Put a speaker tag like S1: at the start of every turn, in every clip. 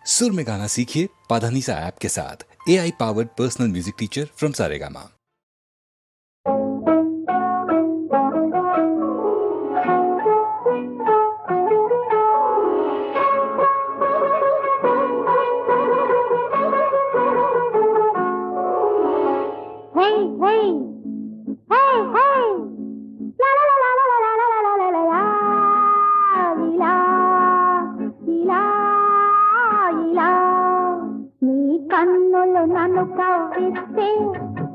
S1: सुर में गाना सीखिए पाधानीसा ऐप के साथ। AI powered personal music teacher from Saregama.
S2: కన్నులు నన్ను కవ్విస్తే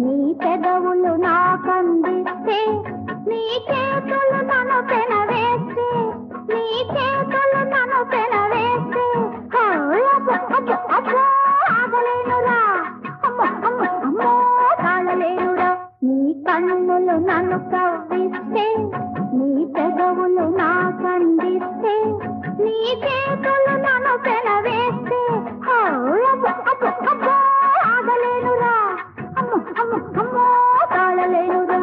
S2: నీ పెదవులు నాకందిస్తే నీ చేతులు నన్ను పెనవేస్తే నీ చేతులు నన్ను పెనవేస్తే అబ్బో ఆగలేనురా అమ్మో అమ్మో అమ్మో తాళలేనురా నీ కన్నులు నన్ను కవ్విస్తే నీ పెదవులు నాకందిస్తే నీ చేతులు నన్ను పెనవేస్తే అబ్బో ఆగలేనురా అమ్మో అమ్మో అమ్మో తాళలేనురా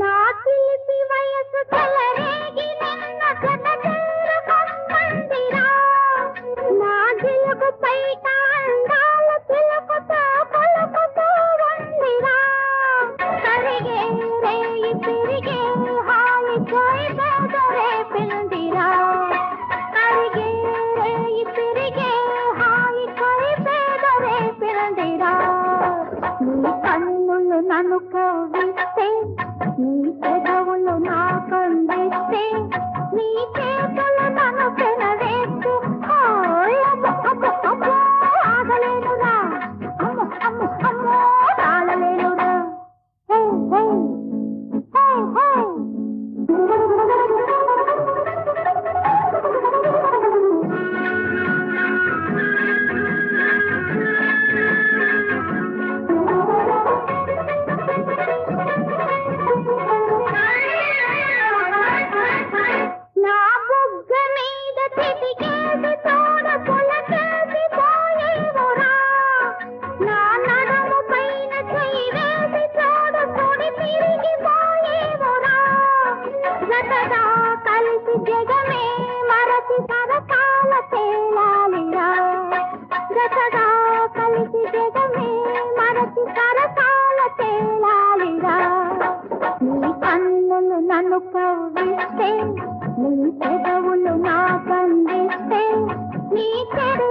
S2: నా చిలిపి వయసు చెలరేగి నిన్న కథచేరుకొమ్మందిరా నా జిలుగు పైట అందాల చిలుకుతో పలుకుతూ వందిరా కరిగే రేయి తిరిగే హాయి కోయి బెదరే పిందిరా కరిగే రేయి తిరిగే హాయి కోయి బెదరే పిందిరా నీ కన్నులు నన్ను కవ్విస్తే నీ పెదవులు నాకందిస్తే నీ చేతులు నన్ను పెనవేస్తే అబ్బో ఆగలేనురా అమ్మో అమ్మో అమ్మో తాళలేనురా హే హే హే నా బుగ్గ మీద చిటికేసి తోడ పులకేసి పోయేవురా నా నడుము పైన చెయ్యి వేసి తోడ పొడి తిరిగి పోయేవురా జతగా కలిసి జగమే మరచి తరకాల తేలాలిరా జతగా కలిసి జగమే మరచి తరకాల తేలాలిరా నీ కన్నులు నన్ను కవ్విస్తే నీ పెదవులు నాకందిస్తే నీ చెడు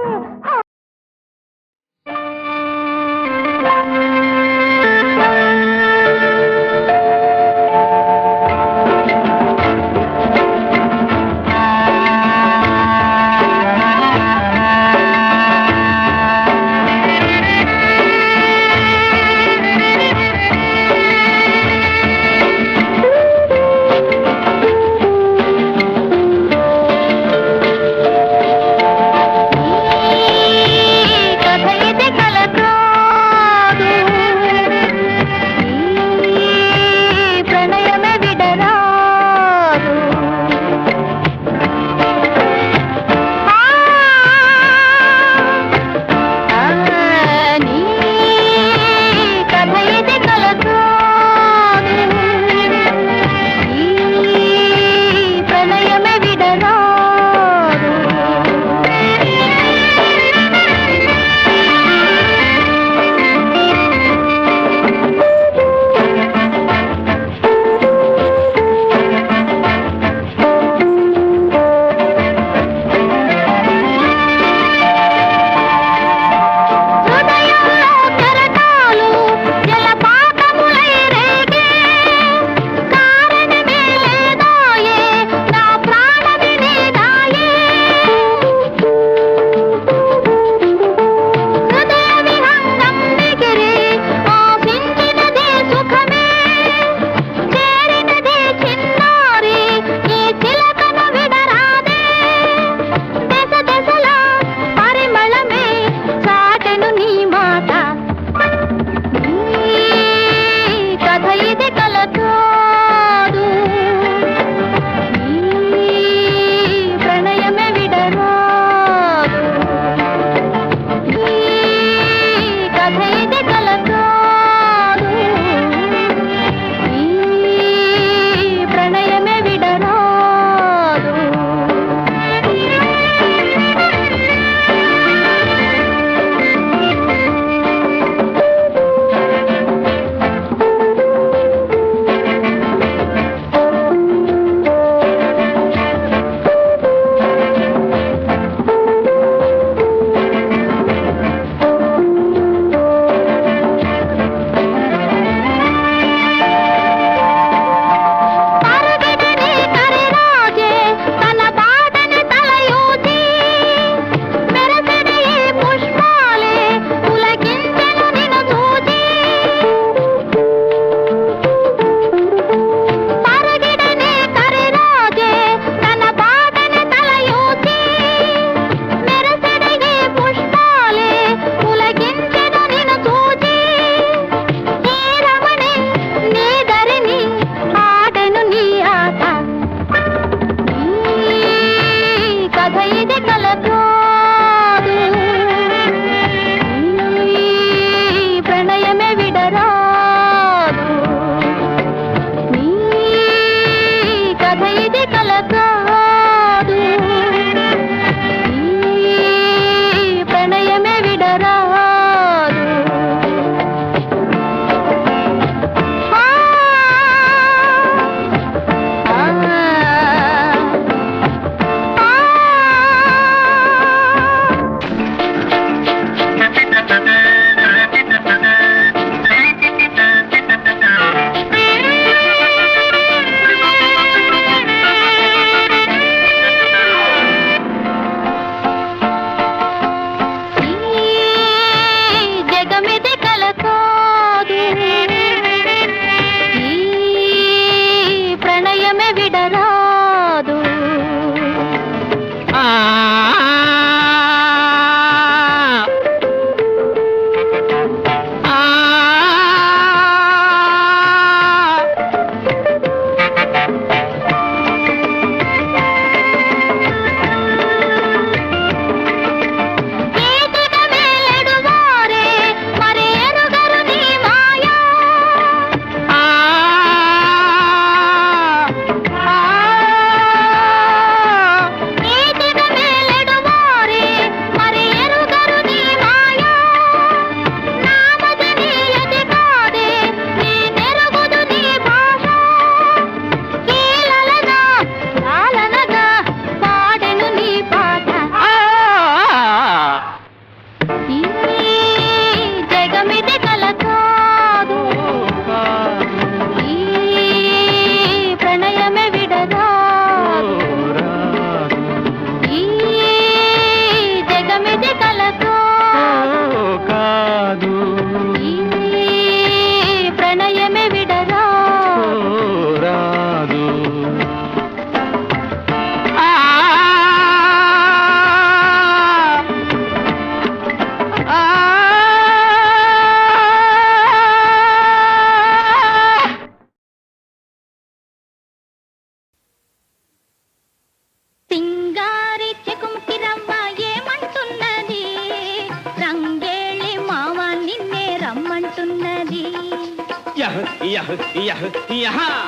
S2: నీ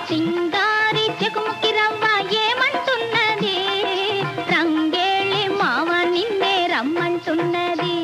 S2: సింగారి చెకుముకి రవ్వ ఏమంటున్నది రంగేళి మావ నిన్నే రమ్మంటున్నది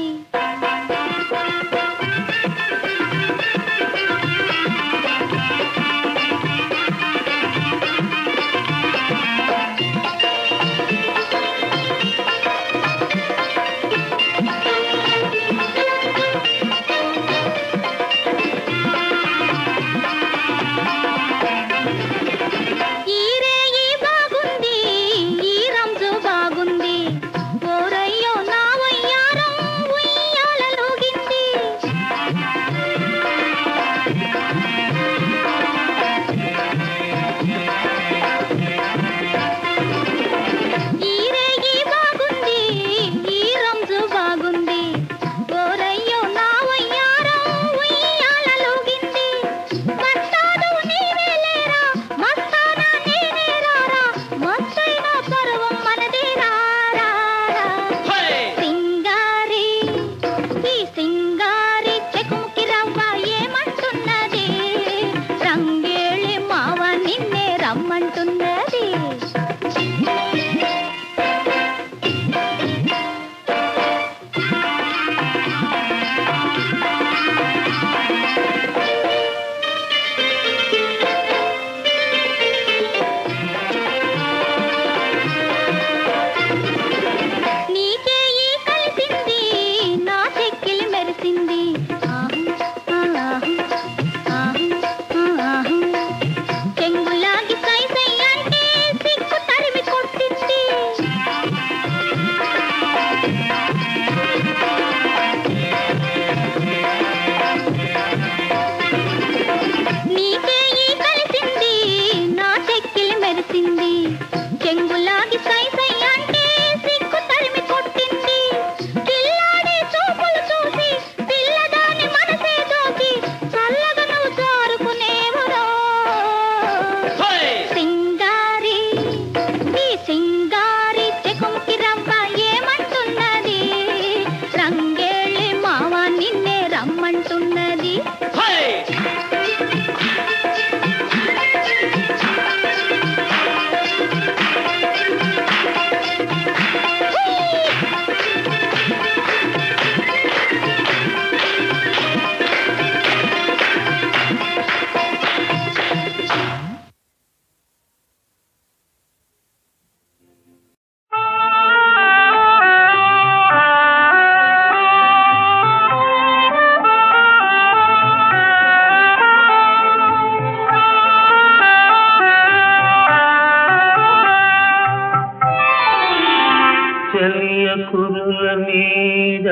S3: కురుల మీద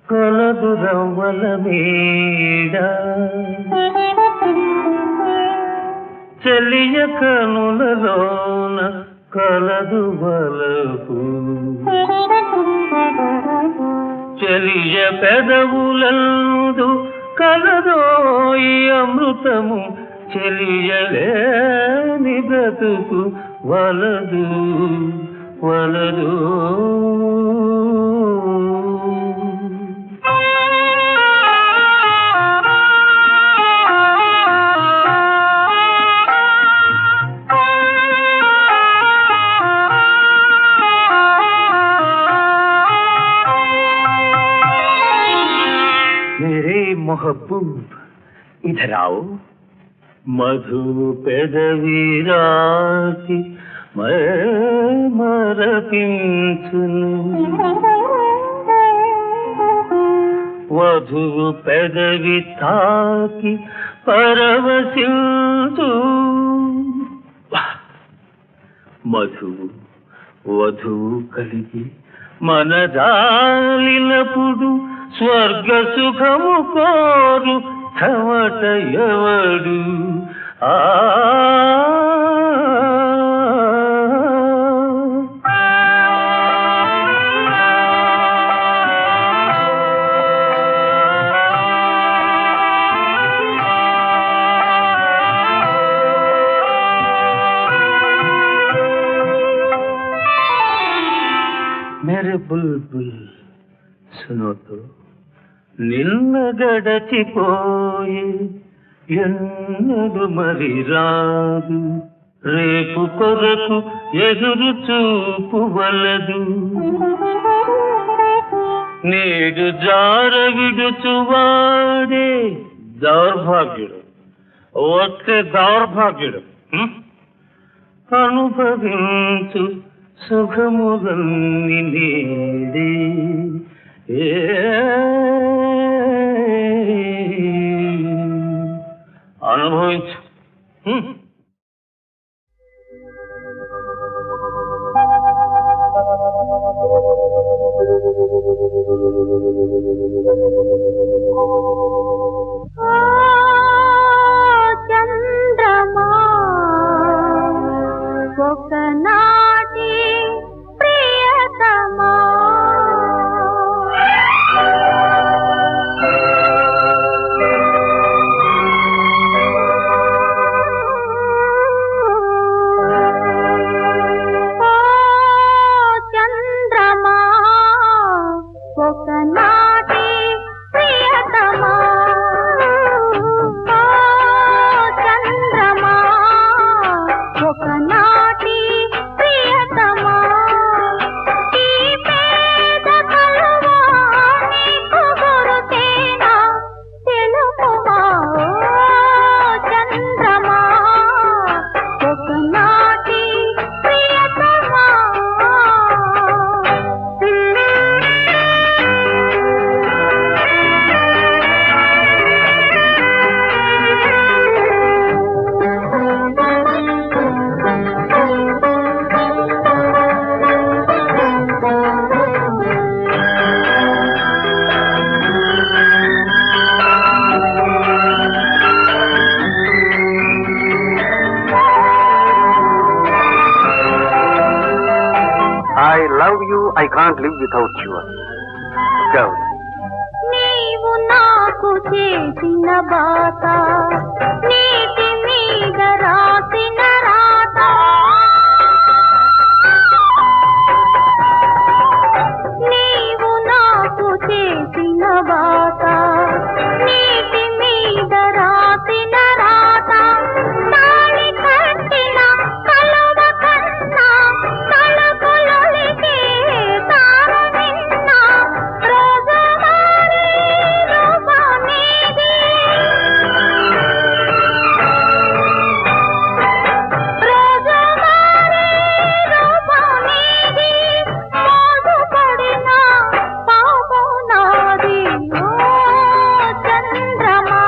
S3: కొలదు రవ్వల మీద చెలియ కనులలోన కలదు వలపు చెలియ పెదవులందు కలదోయి అమృతము చెలియలేని బ్రతుకు వలదు వలదు मेरे महबूब इधर आओ मधु पेदवीराती మరపించును వధువు పెదవి తాకి పరవశించు మధువు వధువు కలిగి మనదాలినప్పుడు స్వర్గ సుఖము కోరు చెమట ఎవడు ఆ मेरे बुलबुल सुनो तो నిన్న గడచిపోయి ఎన్నడు మరి రాదు రేపు కొరకు ఎదురు చూపు వలదు నేడు జార విడుచువాడే దౌర్భాగ్యుడు వచ్చే దౌర్భాగ్యుడు అనుభవించు సుఖములన్నీ నేడే అనుభవించు
S2: చంద్రమా ఒకనాటి ప్రియతమా చంద్రమా ఒకనాటి ప్రియతమా చంద్రమా ఒకనాటి ప్రియతమా ఈ పేద కలువా నీకు గురుతేనా తెలుపుమా చంద్రమా ఒకనాటి ప్రియతమా
S4: I love you. I can't live without you. Go.
S2: నీవు నాకు చేసిన బాత నీటి మీద రాసిన రాత నీవు నాకు చేసిన బాత నీటి మీద రాసిన రాత తాళి కట్టిన కలువ కన్నా తలపులొలికే తార నిన్న రోజువారీ రూపమీది రోజువారీ రూపమీది మోసపడిన పాపం నాది ఓ చంద్రమా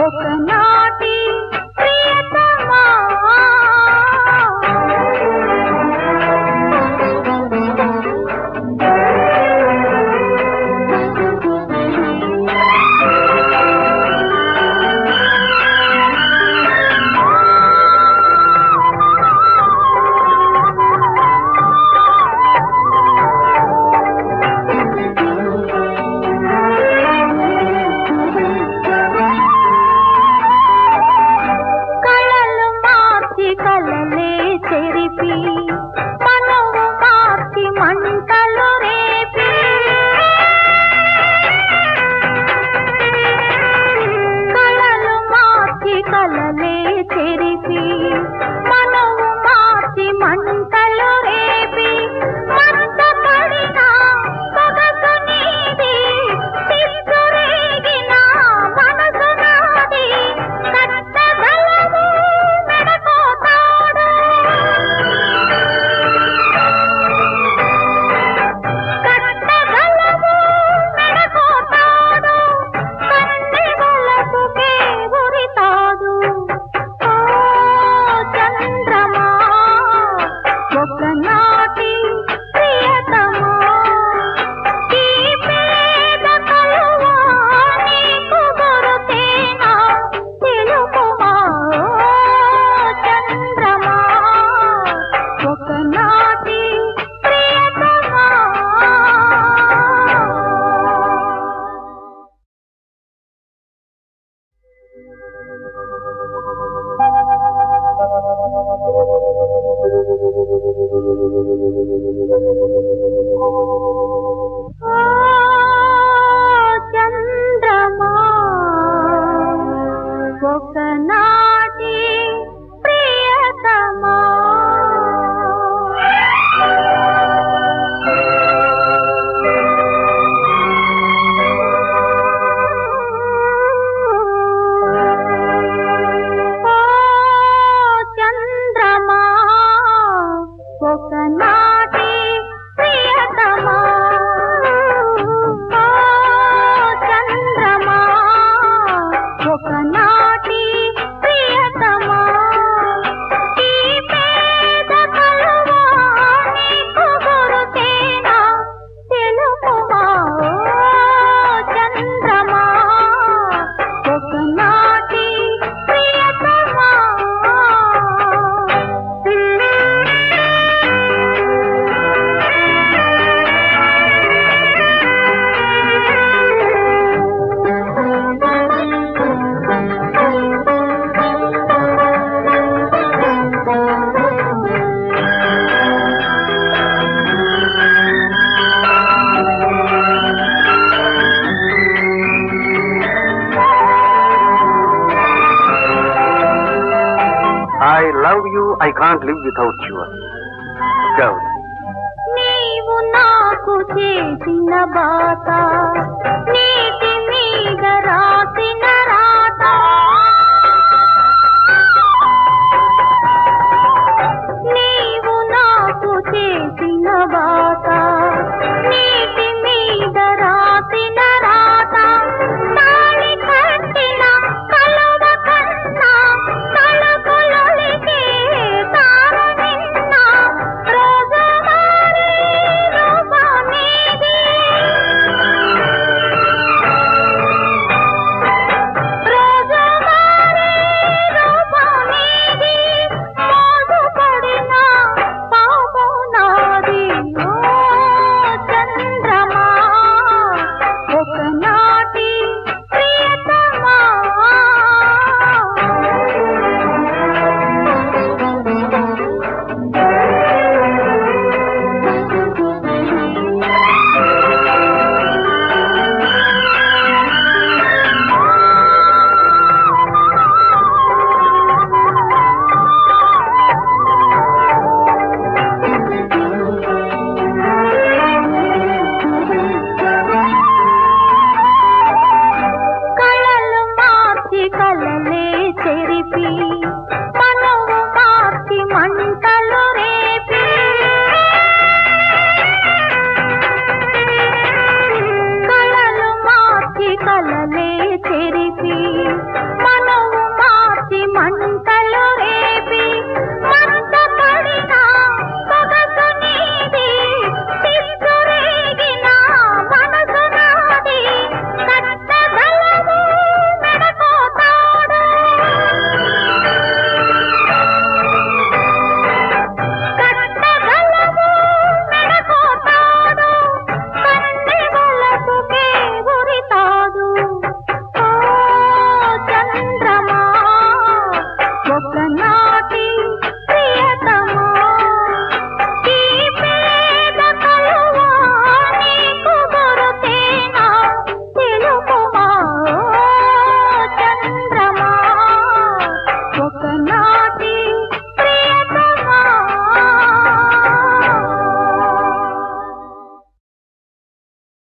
S2: ఒకనాటి ప్రియతమా కళలు మార్చి కలలే చెరిపి మనవు మార్చి మంటలు రేపి కళలు మార్చి కలలే చెరిపి మనవు మార్చి మంటలు రేపి మంట పడిన సొగసు నీది సిగ్గురేగిన మనసు నాది కట్టగలవు మెడకోతాడు కట్టగలవు మెడకోతాడు కన్నె వలపుకే ఉరితాడు ఓ చంద్రమా ఒకనాటి ప్రియతమా ఈ పేద కలువా నీకు గురుతేనా తెలుపుమా చంద్రమా ఒకనాటి ప్రియతమా
S4: can't live without you. Gauda.
S2: నీవు నాకు చేసిన బాత